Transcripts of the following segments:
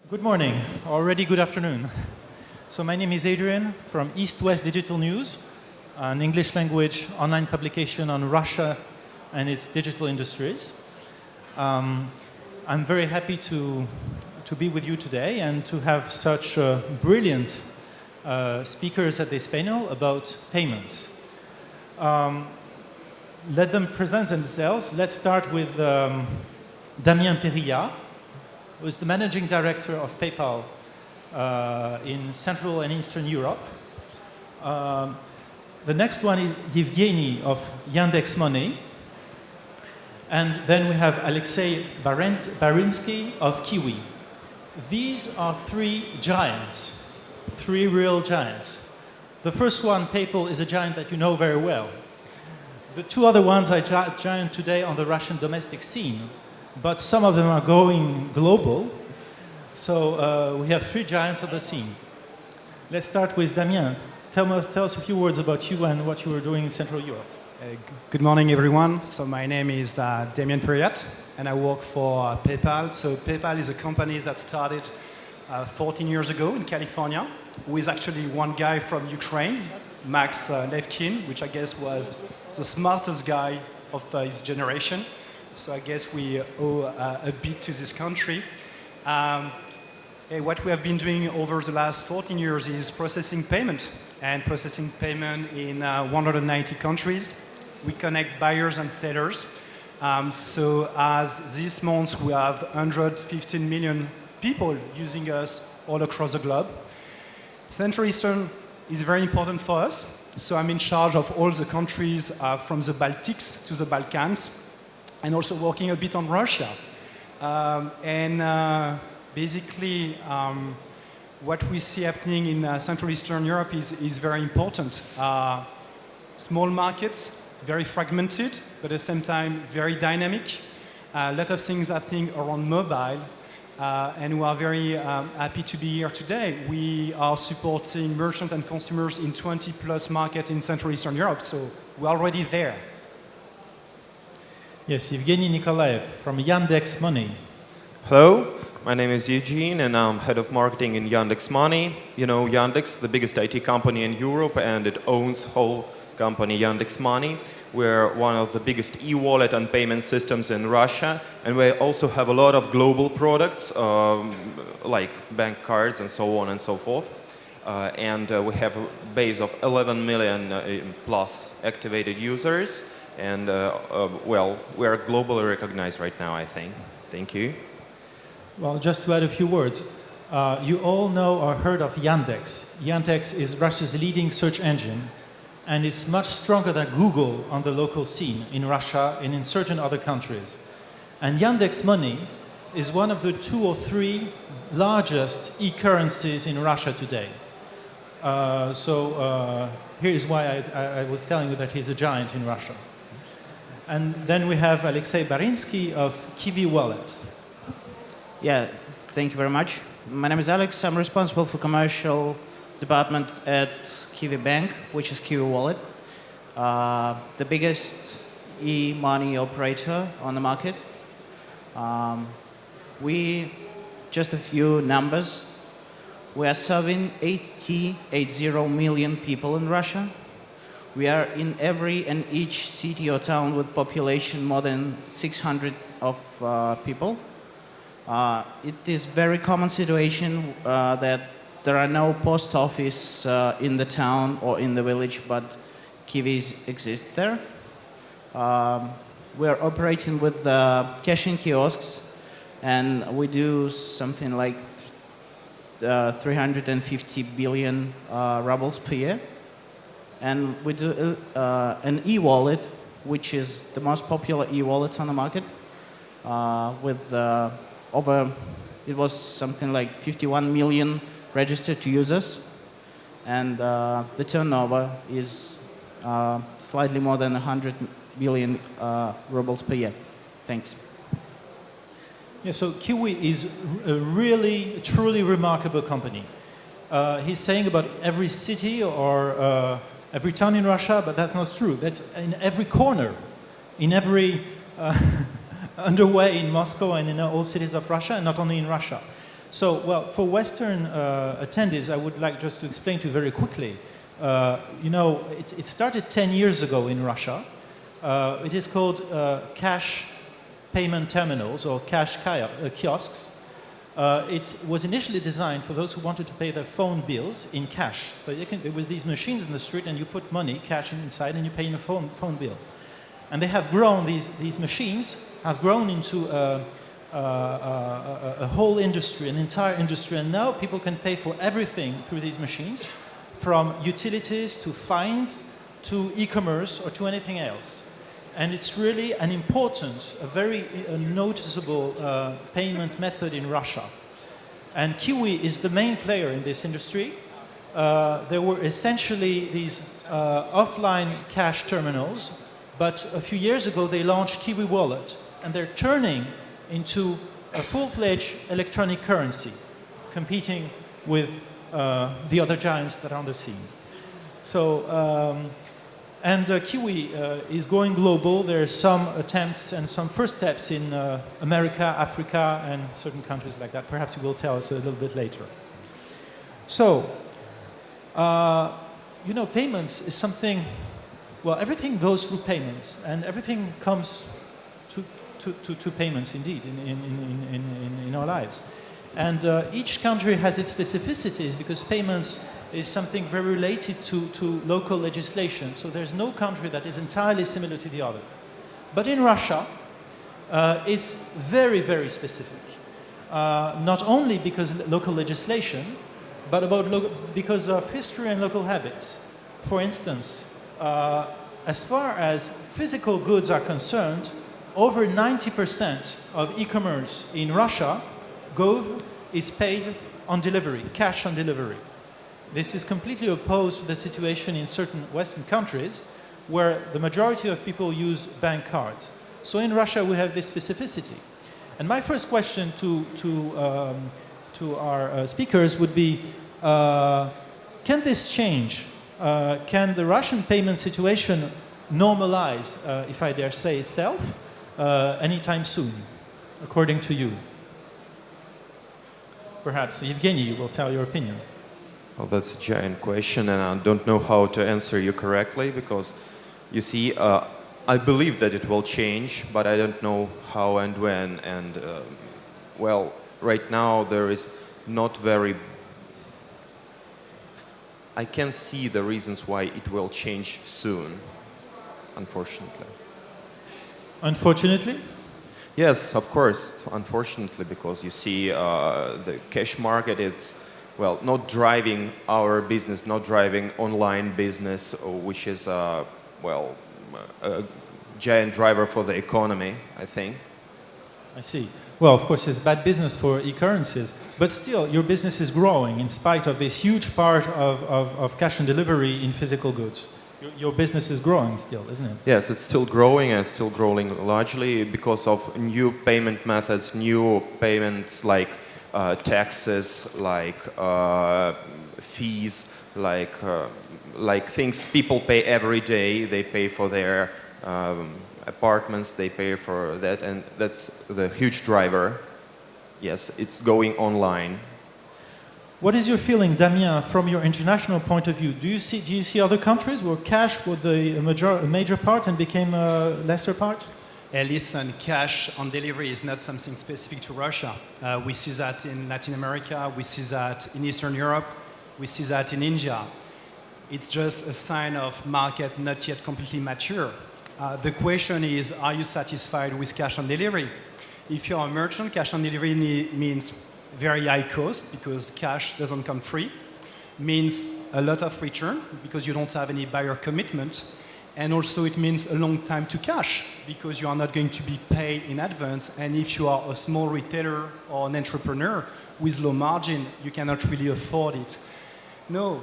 Good morning, already good afternoon. So my name is Adrien from East West Digital News, an English language online publication on Russia and its digital industries. I'm very happy to be with you today and to have such brilliant speakers at this panel about payments. Let them present themselves. Let's start with Damien Perillat, who is the managing director of PayPal in Central and Eastern Europe. The next one is Evgeny of Yandex.Money. And then we have Alexei Barinsky of Kiwi. These are three giants, three real giants. The first one, PayPal, is a giant that you know very well. The two other ones are giant today on the Russian domestic scene, but some of them are going global. So we have three giants on the scene. Let's start with Damien. Tell us a few words about you and what you were doing in Central Europe. Good morning, everyone. So my name is Damien Perillat, and I work for PayPal. So PayPal is a company that started 14 years ago in California, with actually one guy from Ukraine, Maxim, which I guess was the smartest guy of his generation. So I guess we owe a bit to this country. What we have been doing over the last 14 years is processing payment in 190 countries. We connect buyers and sellers. So as this month, we have 115 million people using us all across the globe. Central Eastern is very important for us. So I'm in charge of all the countries from the Baltics to the Balkans, and also working a bit on Russia. Basically, what we see happening in Central Eastern Europe is very important. Small markets, very fragmented, but at the same time, very dynamic. A lot of things happening around mobile, and we are very happy to be here today. We are supporting merchants and consumers in 20 plus markets in Central Eastern Europe, so we're already there. Yes, Evgeny Nikolaev from Yandex.Money. Hello, my name is Eugene and I'm head of marketing in Yandex.Money. You know Yandex, the biggest IT company in Europe, and it owns whole company Yandex.Money. We're one of the biggest e-wallet and payment systems in Russia, and we also have a lot of global products like bank cards and so on and so forth. We have a base of 11 million plus activated users. And, well, we are globally recognized right now, I think. Thank you. Well, just to add a few words, you all know or heard of Yandex. Yandex is Russia's leading search engine, and it's much stronger than Google on the local scene in Russia and in certain other countries. And Yandex.Money is one of the 2 or 3 largest e-currencies in Russia today. Here is why I was telling you that he's a giant in Russia. And then we have Alexei Barinsky of Kiwi Wallet. Yeah, thank you very much. My name is Alex. I'm responsible for commercial department at Kiwi Bank, which is Kiwi Wallet, the biggest e-money operator on the market. Just a few numbers. We are serving 80 million people in Russia. We are in every and each city or town with population more than 600 of people. It is very common situation that there are no post office in the town or in the village, but Kiwis exist there. We are operating with cash-in kiosks, and we do something like 350 billion rubles per year. And we do an e-wallet, which is the most popular e-wallet on the market, with it was something like 51 million registered users, and the turnover is slightly more than 100 billion rubles per year. Thanks. Yeah, so Kiwi is a really, truly remarkable company. He's saying about every city or every town in Russia, but that's not true. That's in every corner, in every underway in Moscow and in all cities of Russia, and not only in Russia. So, well, for Western attendees, I would like just to explain to you very quickly. It started 10 years ago in Russia. It is called cash payment terminals or cash kiosks. It was initially designed for those who wanted to pay their phone bills in cash. So there were these machines in the street and you put money, cash inside, and you pay in a phone bill. And they have grown, these machines have grown into a whole industry, an entire industry. And now people can pay for everything through these machines, from utilities to fines to e-commerce or to anything else. And it's really an important, a very noticeable payment method in Russia. And Kiwi is the main player in this industry. There were essentially these offline cash terminals, but a few years ago they launched Kiwi Wallet, and they're turning into a full-fledged electronic currency, competing with the other giants that are on the scene. So, Kiwi is going global. There are some attempts and some first steps in America, Africa, and certain countries like that. Perhaps you will tell us a little bit later. So, payments is something, well, everything goes through payments, and everything comes to payments indeed in our lives. And each country has its specificities because payments is something very related to local legislation. So there's no country that is entirely similar to the other. But in Russia, it's very, very specific. Not only because of local legislation, but because of history and local habits. For instance, as far as physical goods are concerned, over 90% of e-commerce in Russia, Gov, is paid on delivery, cash on delivery. This is completely opposed to the situation in certain Western countries where the majority of people use bank cards. So in Russia we have this specificity. And my first question to our speakers would be, can this change? Can the Russian payment situation normalize, if I dare say itself, anytime soon, according to you? Perhaps Evgeny, you will tell your opinion. Well, that's a giant question, and I don't know how to answer you correctly, because you see, I believe that it will change, but I don't know how and when. And well, right now there is not very... I can see the reasons why it will change soon, unfortunately. Unfortunately? Yes, of course, unfortunately, because you see the cash market is, well, not driving our business, not driving online business, which is, well, a giant driver for the economy, I think. I see. Well, of course, it's bad business for e-currencies, but still, your business is growing in spite of this huge part of cash and delivery in physical goods. Your business is growing still, isn't it? Yes, it's still growing, and still growing largely because of new payment methods, new payments like taxes, like fees, like things people pay every day. They pay for their apartments, they pay for that, and that's the huge driver. Yes, it's going online. What is your feeling, Damien, from your international point of view? Do you see other countries where cash was a major part and became a lesser part? Listen, cash on delivery is not something specific to Russia. We see that in Latin America, we see that in Eastern Europe, we see that in India. It's just a sign of market not yet completely mature. The question is, are you satisfied with cash on delivery? If you're a merchant, cash on delivery means very high cost because cash doesn't come free, means a lot of return because you don't have any buyer commitment, and also it means a long time to cash because you are not going to be paid in advance, and if you are a small retailer or an entrepreneur with low margin, you cannot really afford it. No.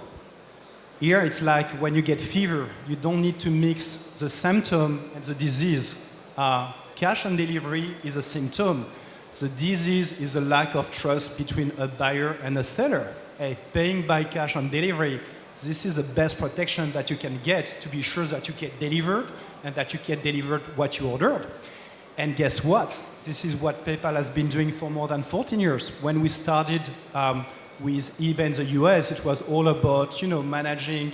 Here it's like when you get fever, you don't need to mix the symptom and the disease. Cash on delivery is a symptom. The disease is a lack of trust between a buyer and a seller. Paying by cash on delivery, this is the best protection that you can get to be sure that you get delivered and that you get delivered what you ordered. And guess what? This is what PayPal has been doing for more than 14 years. When we started with eBay in the US, it was all about managing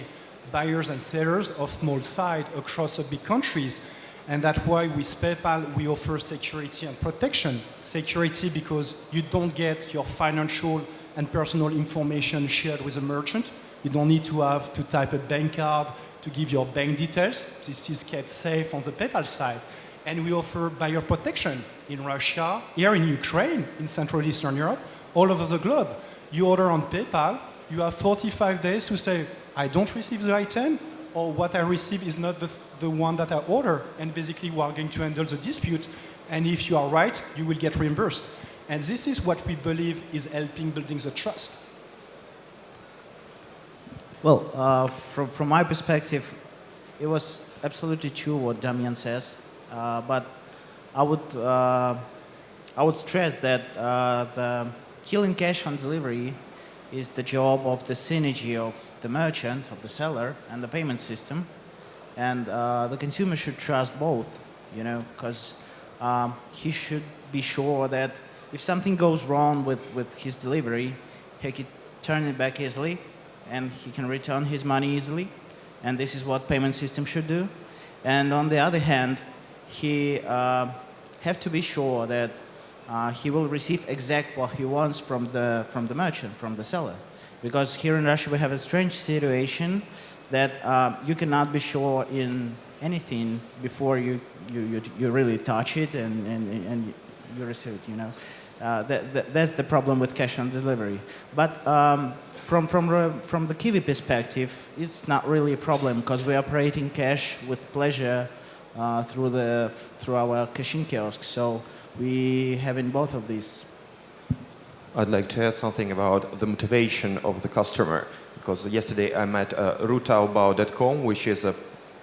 buyers and sellers of small size across the big countries. And that's why with PayPal, we offer security and protection. Security because you don't get your financial and personal information shared with a merchant. You don't need to type a bank card to give your bank details. This is kept safe on the PayPal side. And we offer buyer protection in Russia, here in Ukraine, in Central Eastern Europe, all over the globe. You order on PayPal, you have 45 days to say, I don't receive the item, or what I receive is not the one that I order, and basically we are going to handle the dispute, and if you are right, you will get reimbursed. And this is what we believe is helping building the trust. Well, from my perspective, it was absolutely true what Damien says, but I would stress that the killing cash on delivery is the job of the synergy of the merchant, of the seller, and the payment system. And the consumer should trust both, because he should be sure that if something goes wrong with his delivery, he can turn it back easily, and he can return his money easily. And this is what payment system should do. And on the other hand, he have to be sure that he will receive exact what he wants from the merchant, from the seller. Because here in Russia we have a strange situation that you cannot be sure in anything before you really touch it and you receive it, that's the problem with cash on delivery. But from the Kiwi perspective, it's not really a problem because we are operating cash with pleasure through our cash-in kiosks. So we have in both of these. I'd like to add something about the motivation of the customer, because yesterday I met Rutaobao.com, which is a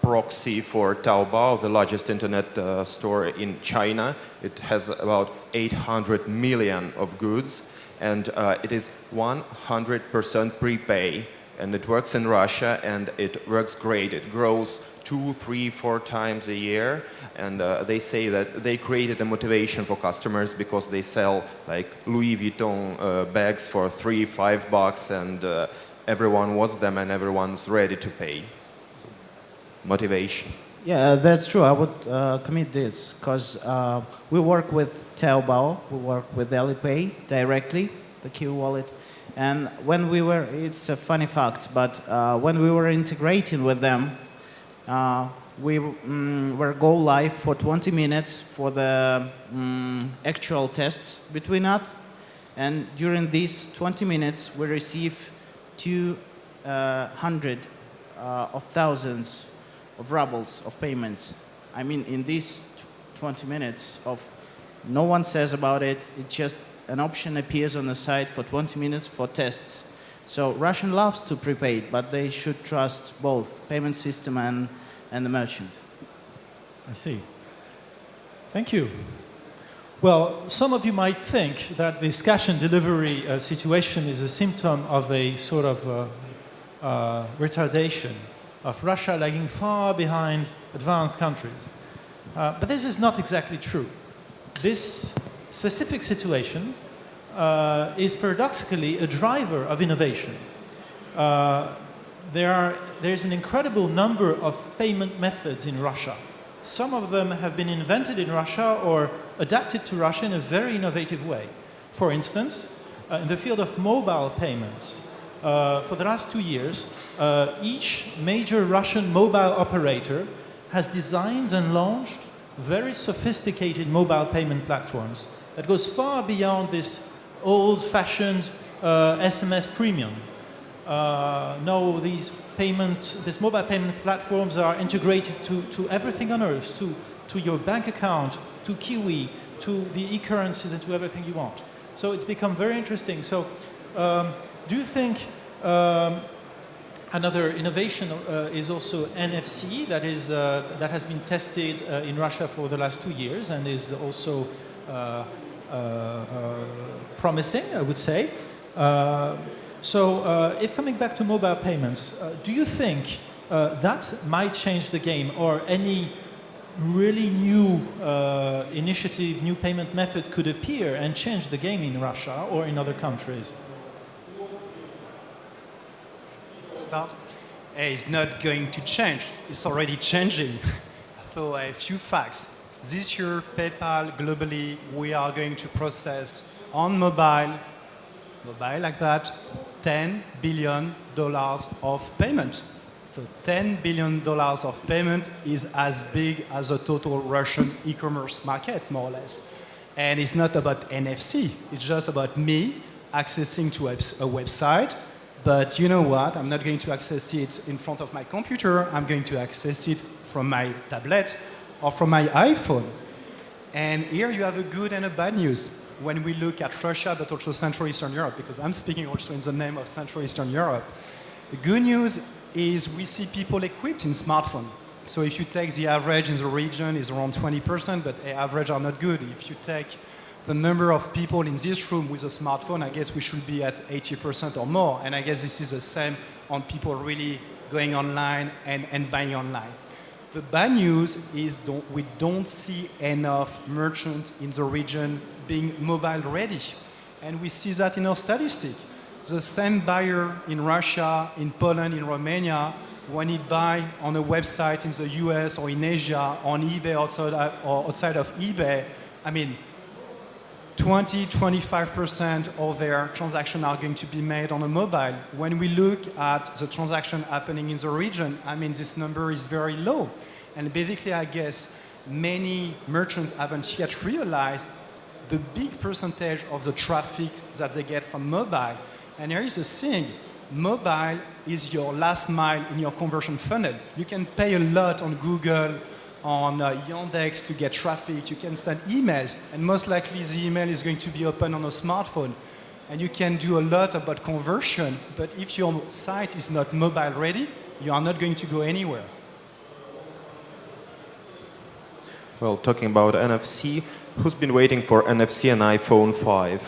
proxy for Taobao, the largest internet store in China. It has about 800 million of goods, and it is 100% prepay, and it works in Russia, and it works great. It grows 2, 3, 4 times a year, and they say that they created a motivation for customers because they sell like Louis Vuitton bags for $3-5, and everyone wants them and everyone's ready to pay. So, motivation. Yeah, that's true. I would commit this because we work with Taobao, we work with Alipay directly, the Kiwi wallet. And when we were, it's a funny fact, but when we were integrating with them, we were go live for 20 minutes for the actual tests between us. And during these 20 minutes, we receive 200 of thousands of rubles of payments. I mean, in these 20 minutes of no one says about it, it just an option appears on the site for 20 minutes for tests. So Russian loves to prepaid, but they should trust both payment system and the merchant. I see. Thank you. Well, some of you might think that this cash and delivery situation is a symptom of a sort of retardation of Russia lagging far behind advanced countries. But this is not exactly true. This specific situation is paradoxically a driver of innovation. There's an incredible number of payment methods in Russia. Some of them have been invented in Russia or adapted to Russia in a very innovative way. For instance, in the field of mobile payments, for the last 2 years, each major Russian mobile operator has designed and launched very sophisticated mobile payment platforms that goes far beyond this old-fashioned SMS premium. No, these mobile payment platforms are integrated to everything on earth, to your bank account, to Kiwi, to the e-currencies, and to everything you want. So it's become very interesting. So do you think another innovation is also NFC that has been tested in Russia for the last 2 years and is also promising, I would say. So if coming back to mobile payments, do you think that might change the game, or any really new initiative, new payment method could appear and change the game in Russia or in other countries? Start? It's not going to change. It's already changing. So a few facts. This year, PayPal globally, we are going to process on mobile like that, $10 billion of payment. So $10 billion of payment is as big as the total Russian e-commerce market, more or less. And it's not about NFC. It's just about me accessing to a website. But you know what? I'm not going to access it in front of my computer. I'm going to access it from my tablet or from my iPhone. And here you have a good and a bad news. When we look at Russia, but also Central Eastern Europe, because I'm speaking also in the name of Central Eastern Europe, the good news is we see people equipped in smartphone. So if you take the average in the region is around 20%, but the average are not good. If you take the number of people in this room with a smartphone, I guess we should be at 80% or more. And I guess this is the same on people really going online and buying online. The bad news is we don't see enough merchants in the region being mobile ready. And we see that in our statistic. The same buyer in Russia, in Poland, in Romania, when he buy on a website in the US or in Asia, on eBay or outside of eBay, I mean, 20-25% of their transactions are going to be made on a mobile. When we look at the transaction happening in the region, I mean, this number is very low. And basically, I guess many merchants haven't yet realized the big percentage of the traffic that they get from mobile. And here is the thing, mobile is your last mile in your conversion funnel. You can pay a lot on Google, on Yandex to get traffic. You can send emails, and most likely the email is going to be open on a smartphone. And you can do a lot about conversion, but if your site is not mobile ready, you are not going to go anywhere. Well, talking about NFC, who's been waiting for NFC and iPhone 5?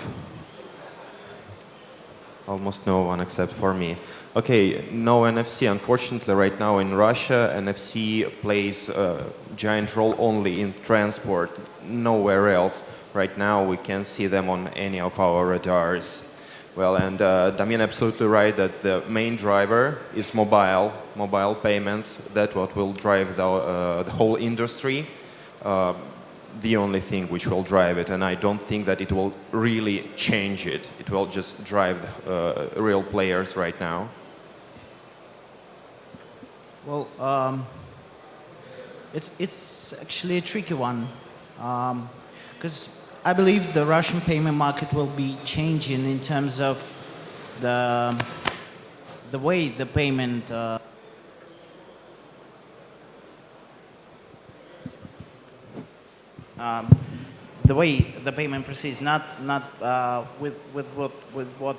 Almost no one except for me. Okay, no NFC. Unfortunately, right now in Russia, NFC plays a giant role only in transport, nowhere else. Right now, we can't see them on any of our radars. Well, and Damien absolutely right that the main driver is mobile payments. That's what will drive the whole industry. The only thing which will drive it, and I don't think that it will really change it. It will just drive real players right now. Well, it's actually a tricky one, because I believe the Russian payment market will be changing in terms of the way the payment. The way the payment proceeds, not with what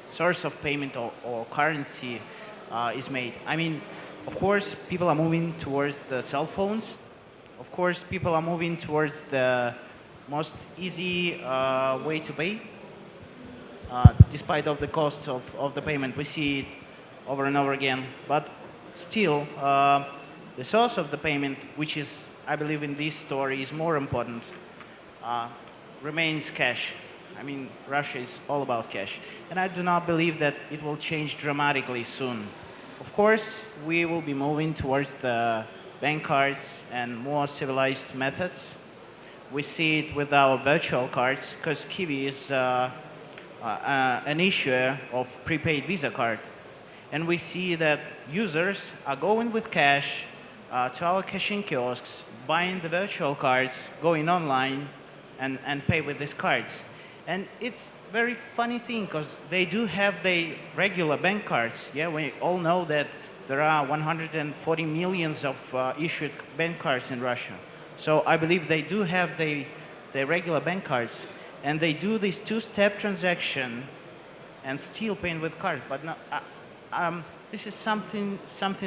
source of payment or currency is made. I mean, of course, people are moving towards the cell phones. Of course, people are moving towards the most easy way to pay. Despite of the costs of the payment, we see it over and over again. But still, the source of the payment, which is, I believe in this story, is more important, remains cash. I mean, Russia is all about cash. And I do not believe that it will change dramatically soon. Of course, we will be moving towards the bank cards and more civilized methods. We see it with our virtual cards, because Kiwi is an issuer of prepaid Visa card. And we see that users are going with cash to our cashing kiosks, buying the virtual cards, going online, and pay with these cards. And it's a very funny thing, because they do have the regular bank cards. Yeah, we all know that there are 140 million of issued bank cards in Russia. So I believe they do have the regular bank cards, and they do this two-step transaction and still paying with card. But no, this is something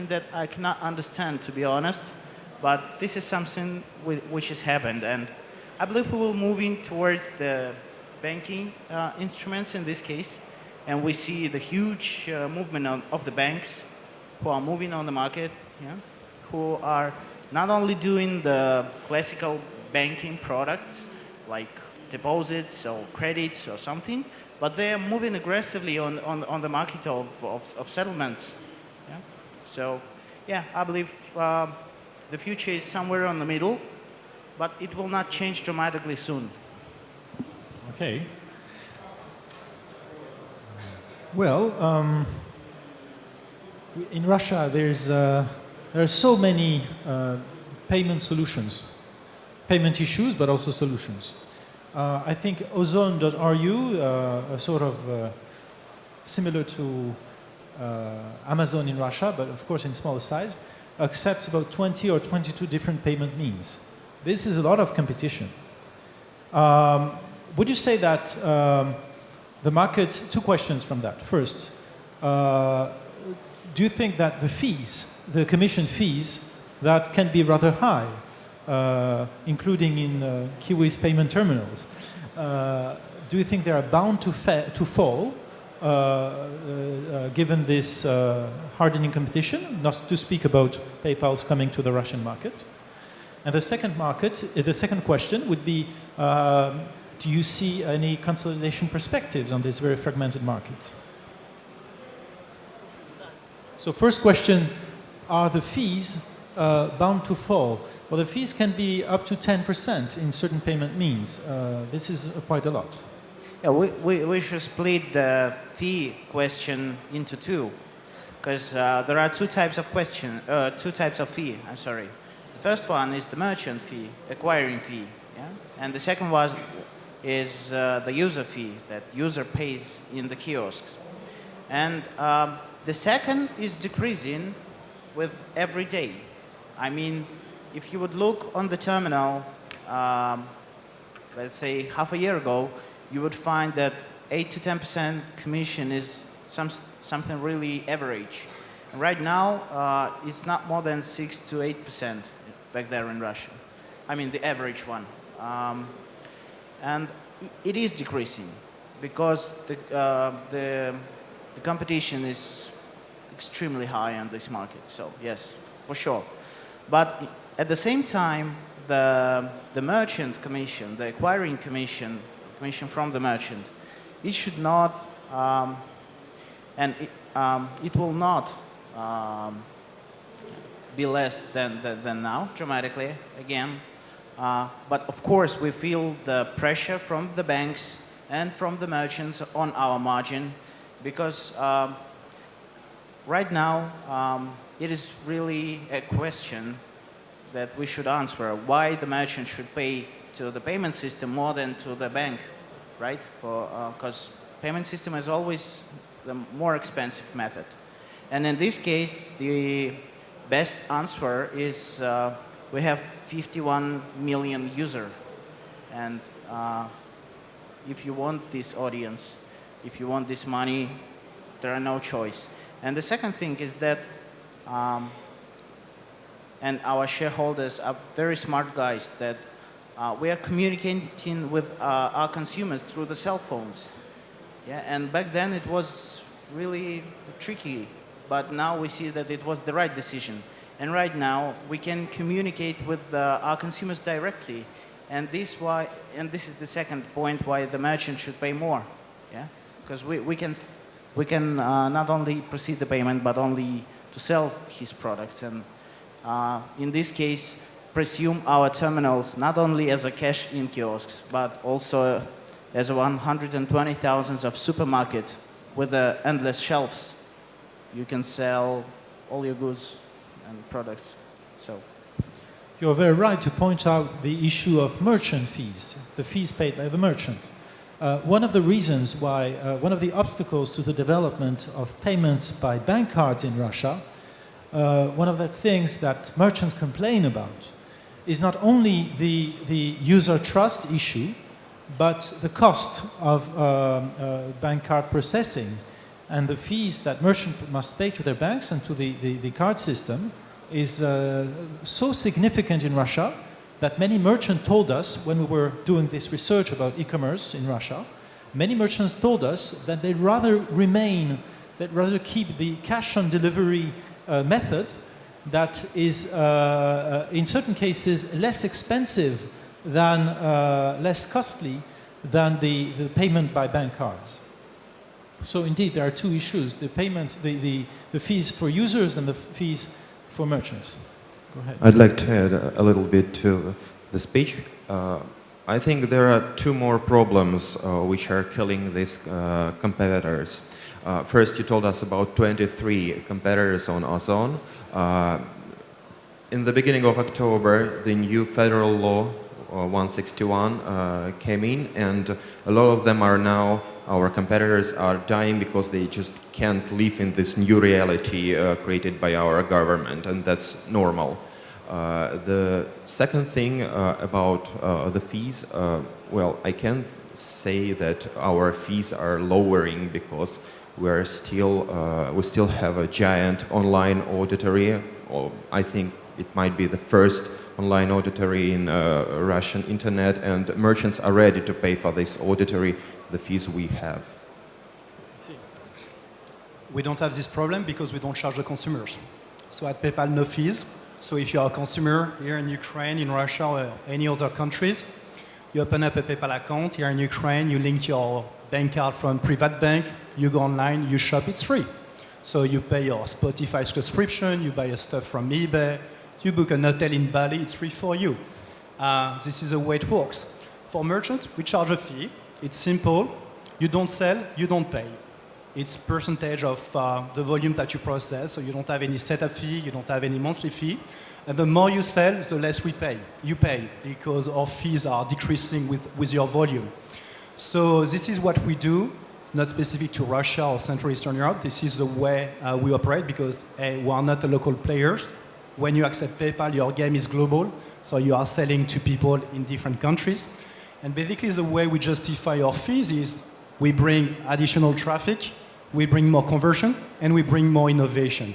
that I cannot understand, to be honest. But this is something which has happened, and I believe we will moving towards the banking instruments in this case, and we see the huge movement of the banks who are moving on the market, yeah, who are not only doing the classical banking products like deposits or credits or something, but they are moving aggressively on the market of settlements. Yeah? So, yeah, I believe the future is somewhere in the middle, but it will not change dramatically soon. Okay. Well, in Russia there are so many payment solutions, payment issues, but also solutions. I think Ozone.ru, sort of similar to Amazon in Russia, but of course in smaller size, accepts about 20 or 22 different payment means. This is a lot of competition. Would you say that the market, two questions from that. First, do you think that the fees, the commission fees, that can be rather high, including in Kiwi's payment terminals, do you think they are bound to fall given this hardening competition, not to speak about PayPal's coming to the Russian market? And the second question would be, do you see any consolidation perspectives on this very fragmented market? So first question, are the fees bound to fall? Well, the fees can be up to 10% in certain payment means. This is quite a lot. Yeah, we should split the fee question into two, because there are two types of fee. I'm sorry. The first one is the merchant fee, acquiring fee, yeah? And the second one is the user fee that user pays in the kiosks. And the second is decreasing with every day. I mean, if you would look on the terminal, let's say half a year ago, you would find that 8 to 10% commission is something really average. And right now, it's not more than 6 to 8% back there in Russia. I mean, the average one. And it is decreasing because the competition is extremely high on this market. So yes, for sure. But at the same time, the merchant commission, the acquiring commission from the merchant, it should not, it will not be less than now, dramatically, again. But of course, we feel the pressure from the banks and from the merchants on our margin, because right now, it is really a question that we should answer, why the merchant should pay to the payment system more than to the bank, right? Because payment system is always the more expensive method. And in this case, the best answer is we have 51 million users. And if you want this audience, if you want this money, there are no choice. And the second thing is that, and our shareholders are very smart guys, that we are communicating with our consumers through the cell phones. Yeah, and back then it was really tricky, but now we see that it was the right decision. And right now we can communicate with our consumers directly, and this is the second point why the merchant should pay more. Yeah, because we can not only proceed the payment, but only to sell his products. And in this case, presume our terminals not only as a cash-in kiosks, but also as 120,000 of supermarket with endless shelves. You can sell all your goods and products. So you're very right to point out the issue of merchant fees, the fees paid by the merchant. One of the reasons why, one of the obstacles to the development of payments by bank cards in Russia, one of the things that merchants complain about is not only the user trust issue, but the cost of bank card processing and the fees that merchants must pay to their banks and to the card system is so significant in Russia that many merchants told us, when we were doing this research about e-commerce in Russia, many merchants told us that they'd rather keep the cash on delivery method that is, in certain cases, less expensive than, less costly than the payment by bank cards. So indeed, there are two issues: the payments, the fees for users, and the fees for merchants. Go ahead. I'd like to add a little bit to the speech. I think there are two more problems which are killing these competitors. First, you told us about 23 competitors on Ozon. In the beginning of October, the new federal law 161 came in, and a lot of them are now, our competitors are dying because they just can't live in this new reality created by our government, and that's normal. The second thing about the fees, well, I can't say that our fees are lowering because we still have a giant online auditory, or I think it might be the first online auditory in Russian internet, and merchants are ready to pay for this auditory the fees we have. We don't have this problem because we don't charge the consumers. So at PayPal, no fees. So if you're a consumer here in Ukraine, in Russia, or any other countries, you open up a PayPal account here in Ukraine, you link your bank card from private bank, you go online, you shop, it's free. So you pay your Spotify subscription, you buy your stuff from eBay, you book an hotel in Bali, it's free for you. This is the way it works. For merchants, we charge a fee. It's simple. You don't sell, you don't pay. It's percentage of the volume that you process, so you don't have any setup fee, you don't have any monthly fee. And the more you sell, the less we pay. You pay because our fees are decreasing with your volume. So this is what we do, not specific to Russia or Central Eastern Europe. This is the way we operate because we are not a local players. When you accept PayPal, your game is global, so you are selling to people in different countries. And basically the way we justify our fees is we bring additional traffic, we bring more conversion, and we bring more innovation.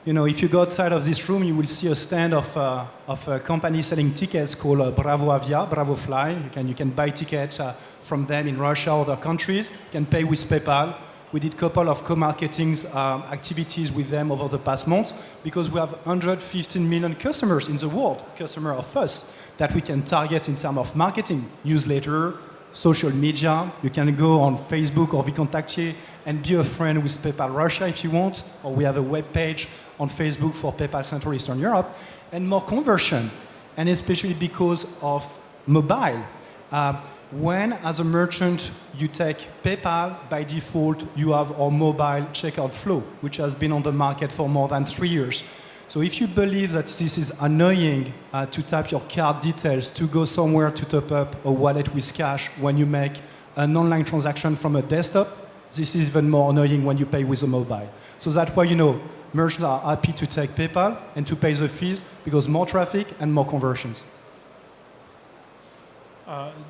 You know, if you go outside of this room, you will see a stand of a company selling tickets called Bravo Avia, Bravo Fly. You can buy tickets from them in Russia or other countries. You can pay with PayPal. We did a couple of co-marketing activities with them over the past months because we have 115 million customers in the world, customers of us, that we can target in terms of marketing, newsletter, social media. You can go on Facebook or Vkontakte and be a friend with PayPal Russia if you want, or we have a web page on Facebook for PayPal Central Eastern Europe, and more conversion, and especially because of mobile. When, as a merchant, you take PayPal, by default, you have our mobile checkout flow, which has been on the market for more than 3 years. So if you believe that this is annoying to type your card details, to go somewhere to top up a wallet with cash when you make an online transaction from a desktop, this is even more annoying when you pay with a mobile. So that's why, you know, merchants are happy to take PayPal and to pay the fees because more traffic and more conversions.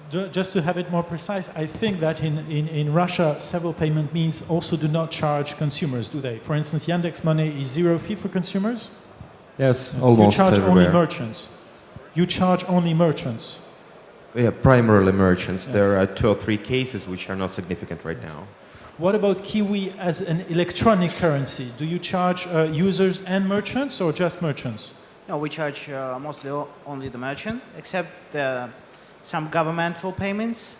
Just to have it more precise, I think that in Russia, several payment means also do not charge consumers, do they? For instance, Yandex.Money is 0 fee for consumers? Yes, almost You charge everywhere. only merchants. You charge only merchants. Yeah, primarily merchants. Yes. There are 2 or 3 cases which are not significant right now. What about Kiwi as an electronic currency? Do you charge users and merchants or just merchants? No, we charge mostly only the merchant, except some governmental payments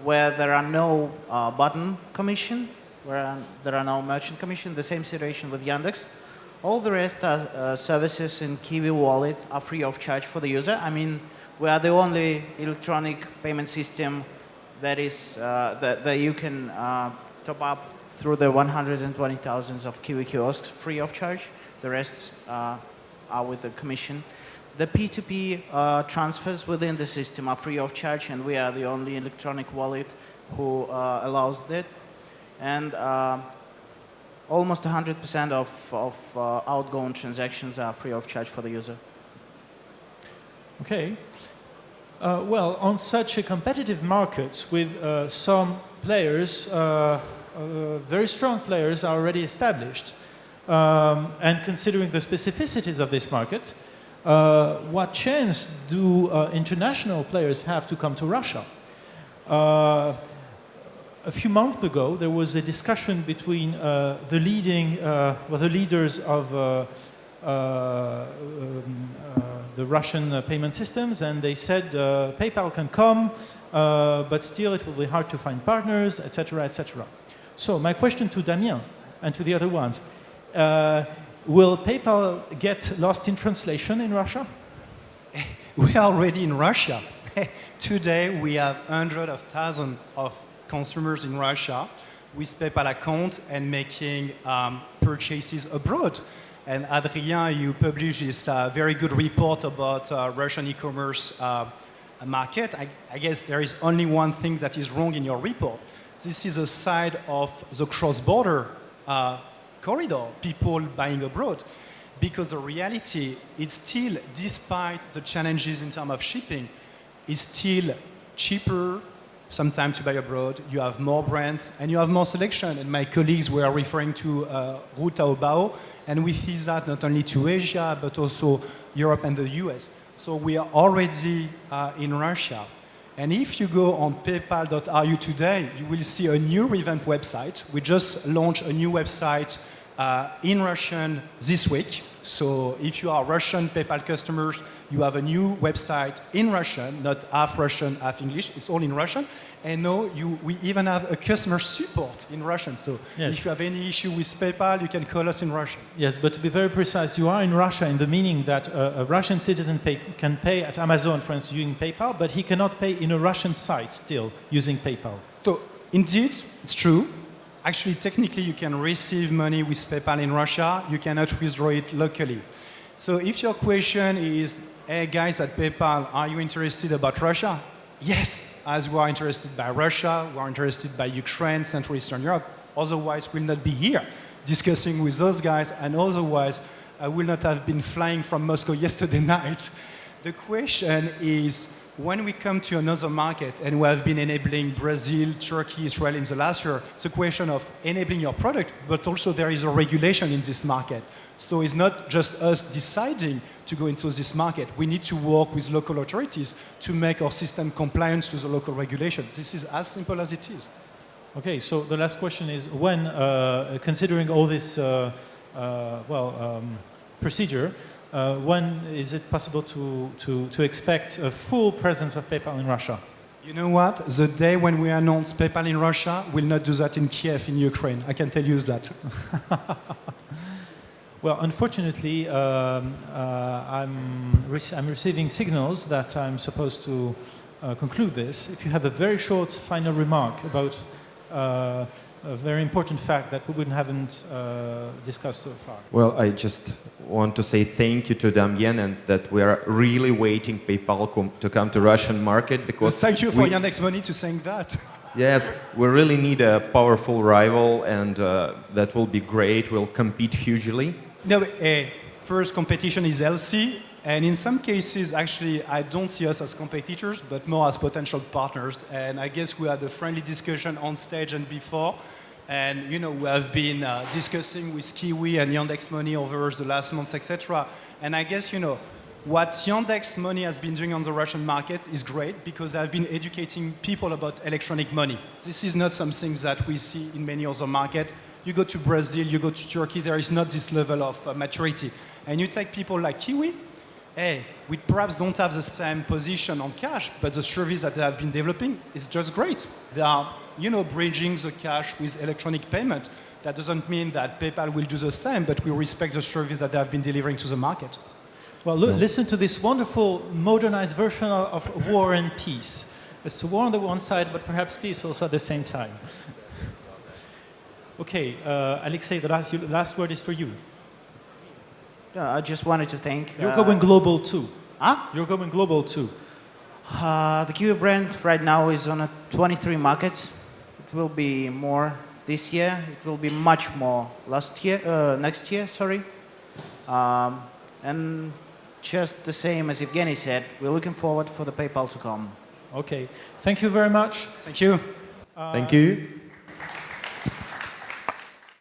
where there are no button commission, where there are no merchant commission. The same situation with Yandex. All the rest are services in Kiwi Wallet are free of charge for the user. I mean, we are the only electronic payment system that is that you can top up through the 120,000 of Kiwi kiosks free of charge. The rest are with the commission. The P2P transfers within the system are free of charge, and we are the only electronic wallet who allows that. And almost 100% of outgoing transactions are free of charge for the user. Okay. Well, on such a competitive markets with some players, very strong players are already established, and considering the specificities of this market, what chance do international players have to come to Russia? A few months ago, there was a discussion between the leaders of the Russian payment systems, and they said PayPal can come, but still it will be hard to find partners, etc., etc. So my question to Damien and to the other ones, will PayPal get lost in translation in Russia? We are already in Russia. Today we have hundreds of thousands of consumers in Russia with PayPal account and making purchases abroad. And Adrien, you published this very good report about Russian e-commerce market. I guess there is only one thing that is wrong in your report. This is a side of the cross-border corridor, people buying abroad. Because the reality is still, despite the challenges in terms of shipping, is still cheaper sometimes to buy abroad. You have more brands and you have more selection. And my colleagues were referring to Route Taobao, and we see that not only to Asia, but also Europe and the US. So we are already in Russia. And if you go on paypal.ru today, you will see a new revamped website. We just launched a new website in Russian this week. So if you are Russian PayPal customers, you have a new website in Russian, not half Russian, half English. It's all in Russian. And now we even have a customer support in Russian. So if you have any issue with PayPal, you can call us in Russian. Yes, but to be very precise, you are in Russia in the meaning that a Russian citizen can pay at Amazon, for instance, using PayPal, but he cannot pay in a Russian site still using PayPal. So indeed, it's true. Actually, technically, you can receive money with PayPal in Russia. You cannot withdraw it locally. So if your question is, hey, guys at PayPal, are you interested about Russia? Yes, as we are interested by Russia, we are interested by Ukraine, Central Eastern Europe. Otherwise, we'll not be here discussing with those guys, and otherwise, I will not have been flying from Moscow yesterday night. The question is, when we come to another market, and we have been enabling Brazil, Turkey, Israel in the last year, it's a question of enabling your product, but also there is a regulation in this market. So it's not just us deciding to go into this market. We need to work with local authorities to make our system compliant to the local regulations. This is as simple as it is. Okay, so the last question is, when, considering all this, procedure, when is it possible to expect a full presence of PayPal in Russia? You know what? The day when we announce PayPal in Russia, we'll not do that in Kiev, in Ukraine. I can tell you that. Well, unfortunately, I'm receiving signals that I'm supposed to conclude this. If you have a very short final remark about a very important fact that we haven't discussed so far. Well, I just want to say thank you to Damien, and that we are really waiting PayPal to come to Russian market, because thank you for Yandex.Money to saying that. Yes, we really need a powerful rival, and that will be great. We'll compete hugely. No, first, competition is healthy, and in some cases, actually, I don't see us as competitors, but more as potential partners. And I guess we had a friendly discussion on stage and before, and we have been discussing with Kiwi and Yandex.Money over the last months, etc. And I guess what Yandex.Money has been doing on the Russian market is great, because they have been educating people about electronic money. This is not something that we see in many other markets. You go to Brazil, you go to Turkey, there is not this level of maturity. And you take people like Kiwi, we perhaps don't have the same position on cash, but the service that they have been developing is just great. They are, bridging the cash with electronic payment. That doesn't mean that PayPal will do the same, but we respect the service that they have been delivering to the market. Well, listen to this wonderful modernized version of war and peace. It's war on the one side, but perhaps peace also at the same time. Okay, Alexei, the last word is for you. I just wanted to thank... You're going global too. Huh? You're going global too. The Kiwi brand right now is on 23 markets. It will be more this year. It will be much more next year, sorry. And just the same as Evgeny said, we're looking forward for the PayPal to come. Okay, thank you very much. Thank you. Thank you.